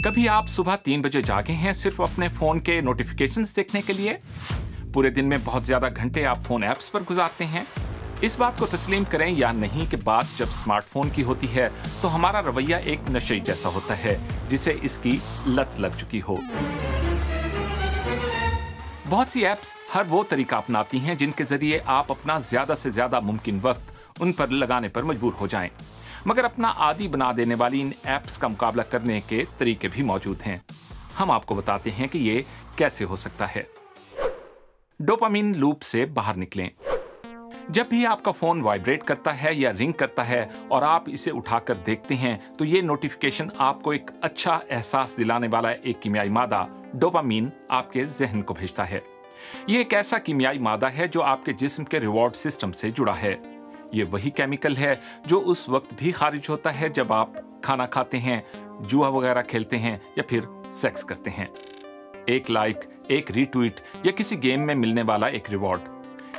कभी आप सुबह 3 बजे जागे हैं सिर्फ अपने फोन के नोटिफिकेशंस देखने के लिए? पूरे दिन में बहुत ज्यादा घंटे आप फोन ऐप्स पर गुजारते हैं? इस बात को तस्लीम करें या नहीं कि बात जब स्मार्टफोन की होती है तो हमारा रवैया एक नशे जैसा होता है जिसे इसकी लत लग चुकी हो। बहुत सी ऐप्स हर वो तरीका अपनाती हैं जिनके जरिए आप अपना ज्यादा से ज्यादा मुमकिन वक्त उन पर लगाने पर मजबूर हो जाएं। मगर अपना आदी बना देने वाली इन ऐप्स का मुकाबला करने के तरीके भी मौजूद हैं। हम आपको बताते हैं कि ये कैसे हो सकता है। डोपामिन लूप से बाहर निकलें। जब भी आपका फोन वाइब्रेट करता है या रिंग करता है और आप इसे उठाकर देखते हैं तो ये नोटिफिकेशन आपको एक अच्छा एहसास दिलाने वाला एक कीमियाई मादा डोपामिन आपके जहन को भेजता है। ये एक ऐसा कीमियाई मादा है जो आपके जिस्म के रिवॉर्ड सिस्टम से जुड़ा है। ये वही केमिकल है जो उस वक्त भी खारिज होता है जब आप खाना खाते हैं, जुआ वगैरह खेलते हैं या फिर सेक्स करते हैं। एक लाइक, एक रीट्वीट या किसी गेम में मिलने वाला एक रिवॉर्ड,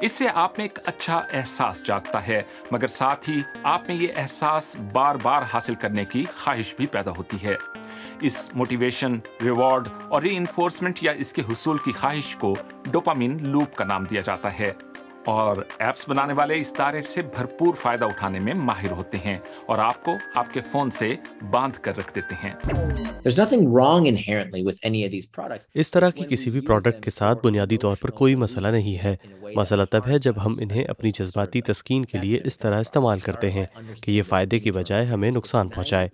इससे आप में एक अच्छा एहसास जागता है, मगर साथ ही आप में ये एहसास बार बार हासिल करने की ख्वाहिश भी पैदा होती है। इस मोटिवेशन, रिवॉर्ड और रीइंफोर्समेंट या इसके हुसूल की ख्वाहिश को डोपामिन लूप का नाम दिया जाता है। और ऐप्स बनाने वाले इस दायरे से भरपूर फायदा उठाने में माहिर होते हैं और आपको आपके फोन से बांध कर रख देते हैं। There's nothing wrong inherently with any of these products. इस तरह की किसी भी प्रोडक्ट के साथ बुनियादी तौर पर कोई मसला नहीं है। मसला तब है जब हम इन्हें अपनी जज्बाती तस्कीन के लिए इस तरह इस्तेमाल करते हैं कि ये फ़ायदे की बजाय हमें नुकसान पहुंचाए।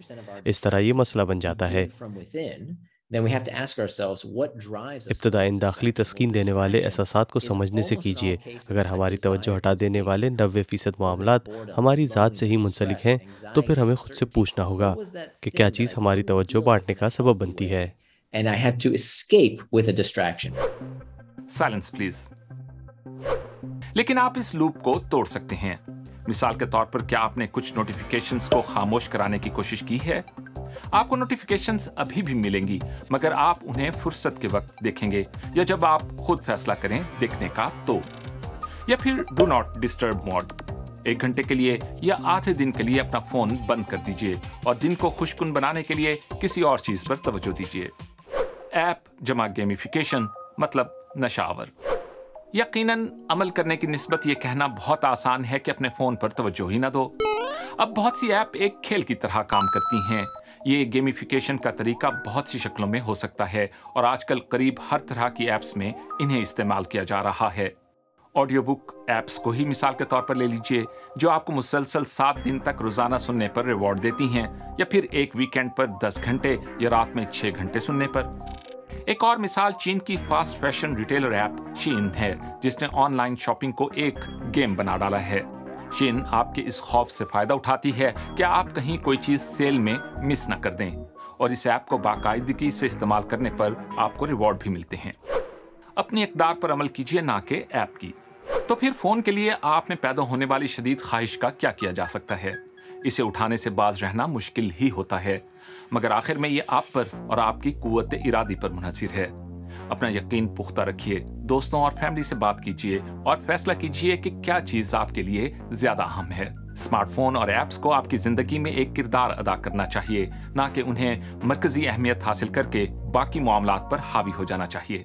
इस तरह ये मसला बन जाता है। इब्तदाई दाखिली तस्कीन देने वाले एहसासात को समझने से कीजिए। अगर हमारी तवज्जो हटा देने वाले 90% मामलात हमारी ज़ात से ही मुंसलिक हैं तो फिर हमें खुद से पूछना होगा कि क्या चीज़ हमारी तवज्जो बांटने का सबब बनती है। Silence please. लेकिन आप इस लूप को तोड़ सकते हैं। मिसाल के तौर पर क्या आपने कुछ नोटिफिकेशंस को खामोश कराने की कोशिश की है? आपको नोटिफिकेशंस अभी भी मिलेंगी, मगर आप उन्हें फुर्सत के वक्त देखेंगे या जब आप खुद फैसला करें देखने का तो। या फिर डू नॉट डिस्टर्ब मोड। 1 घंटे के लिए या आधे दिन के लिए अपना फोन बंद कर दीजिए और दिन को खुशकुन बनाने के लिए किसी और चीज पर तवज्जो दीजिए। ऐप जमा गेमिफिकेशन मतलब नशावर। यकीनन अमल करने की निस्बत ये कहना बहुत आसान है कि अपने फोन पर तवज्जो ही ना दो। अब बहुत सी ऐप एक खेल की तरह काम करती हैं। ये गेमिफिकेशन का तरीका बहुत सी शक्लों में हो सकता है और आजकल करीब हर तरह की ऐप्स में इन्हें इस्तेमाल किया जा रहा है। ऑडियो बुक ऐप्स को ही मिसाल के तौर पर ले लीजिए, जो आपको मुसलसल 7 दिन तक रोजाना सुनने पर रिवॉर्ड देती हैं, या फिर एक वीकेंड पर 10 घंटे या रात में 6 घंटे सुनने पर। एक और मिसाल चीन की फास्ट फैशन रिटेलर ऐप शीन है, जिसने ऑनलाइन शॉपिंग को एक गेम बना डाला है। शीन आपके इस खौफ से फायदा उठाती है कि आप कहीं कोई चीज सेल में मिस ना कर दें, और इस ऐप को बाकायदगी से इस्तेमाल करने पर आपको रिवॉर्ड भी मिलते हैं। अपनी इक़दार पर अमल कीजिए, ना कि ऐप की। तो फिर फोन के लिए आप में पैदा होने वाली शदीद ख्वाहिश का क्या किया जा सकता है? इसे उठाने से बाज रहना मुश्किल ही होता है, मगर आखिर में ये आप पर और आपकी कुव्वत इरादी पर मुनहसिर है। अपना यकीन पुख्ता रखिए, दोस्तों और फैमिली से बात कीजिए और फैसला कीजिए कि क्या चीज आपके लिए ज्यादा अहम है। स्मार्टफोन और ऐप्स को आपकी जिंदगी में एक किरदार अदा करना चाहिए, ना कि उन्हें मरकजी अहमियत हासिल करके बाकी मामलात पर हावी हो जाना चाहिए।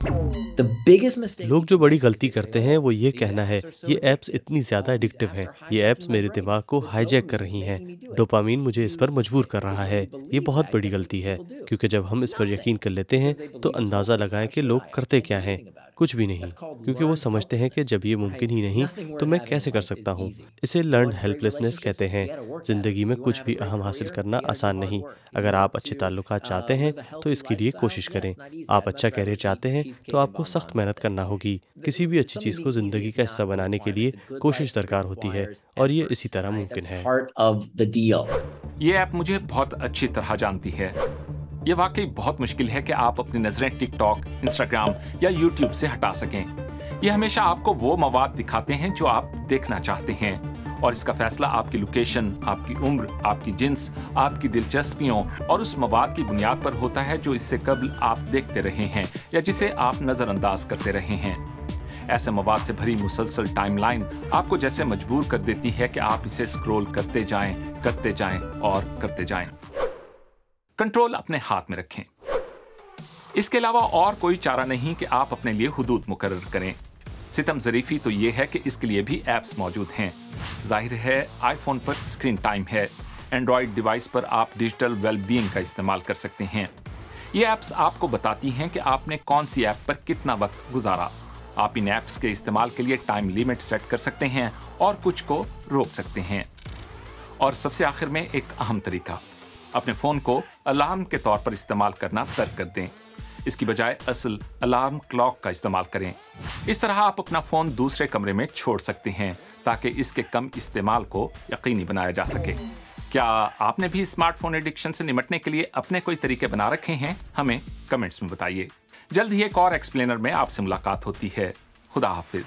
लोग जो बड़ी गलती करते हैं वो ये कहना है ये ऐप्स इतनी ज्यादा एडिक्टिव हैं, ये ऐप्स मेरे दिमाग को हाईजैक कर रही हैं, डोपामीन मुझे इस पर मजबूर कर रहा है। ये बहुत बड़ी गलती है, क्योंकि जब हम इस पर यकीन कर लेते हैं तो अंदाजा लगाएं कि लोग करते क्या हैं। कुछ भी नहीं, क्योंकि वो समझते हैं कि जब ये मुमकिन ही नहीं तो मैं कैसे कर सकता हूँ। इसे लर्न हेल्पलेसनेस कहते हैं। जिंदगी में कुछ भी अहम हासिल करना आसान नहीं। अगर आप अच्छे ताल्लुकात चाहते हैं तो इसके लिए कोशिश करें। आप अच्छा कैरियर चाहते हैं तो आपको सख्त मेहनत करना होगी। किसी भी अच्छी चीज़ को जिंदगी का हिस्सा बनाने के लिए कोशिश दरकार होती है, और ये इसी तरह मुमकिन है। ये ऐप मुझे बहुत अच्छी तरह जानती है। ये वाकई बहुत मुश्किल है कि आप अपनी नजरें टिकटॉक, इंस्टाग्राम या यूट्यूब से हटा सकें। ये हमेशा आपको वो मवाद दिखाते हैं जो आप देखना चाहते हैं, और इसका फैसला आपकी लोकेशन, आपकी उम्र, आपकी जिन्स, आपकी दिलचस्पियों और उस मवाद की बुनियाद पर होता है जो इससे कबल आप देखते रहे हैं या जिसे आप नजरअंदाज करते रहे हैं। ऐसे मवाद से भरी मुसलसल टाइमलाइन आपको जैसे मजबूर कर देती है कि आप इसे स्क्रॉल करते जाएं और करते जाएं। कंट्रोल अपने हाथ में रखें। इसके अलावा और कोई चारा नहीं कि आप अपने लिए हुदूद मुकर्रर करें। सितम ज़रीफ़ी तो ये है कि इसके लिए भी ऐप्स मौजूद हैं। जाहिर है आईफोन पर स्क्रीन टाइम है, एंड्रॉयड डिवाइस पर आप डिजिटल वेलबीइंग का इस्तेमाल कर सकते हैं। ये ऐप्स आपको बताती हैं कि आपने कौन सी ऐप पर कितना वक्त गुजारा। आप इन ऐप्स के इस्तेमाल के लिए टाइम लिमिट सेट कर सकते हैं और कुछ को रोक सकते हैं। और सबसे आखिर में एक अहम तरीका, अपने फ़ोन को अलार्म के तौर पर इस्तेमाल करना तर्क कर दें। इसकी बजाय असल अलार्म क्लॉक का इस्तेमाल करें। इस तरह आप अपना फ़ोन दूसरे कमरे में छोड़ सकते हैं ताकि इसके कम इस्तेमाल को यकीनी बनाया जा सके। क्या आपने भी स्मार्टफोन एडिक्शन से निपटने के लिए अपने कोई तरीके बना रखे हैं? हमें कमेंट्स में बताइए। जल्द ही एक और एक्सप्लेनर में आपसे मुलाकात होती है। खुदा हाफिज।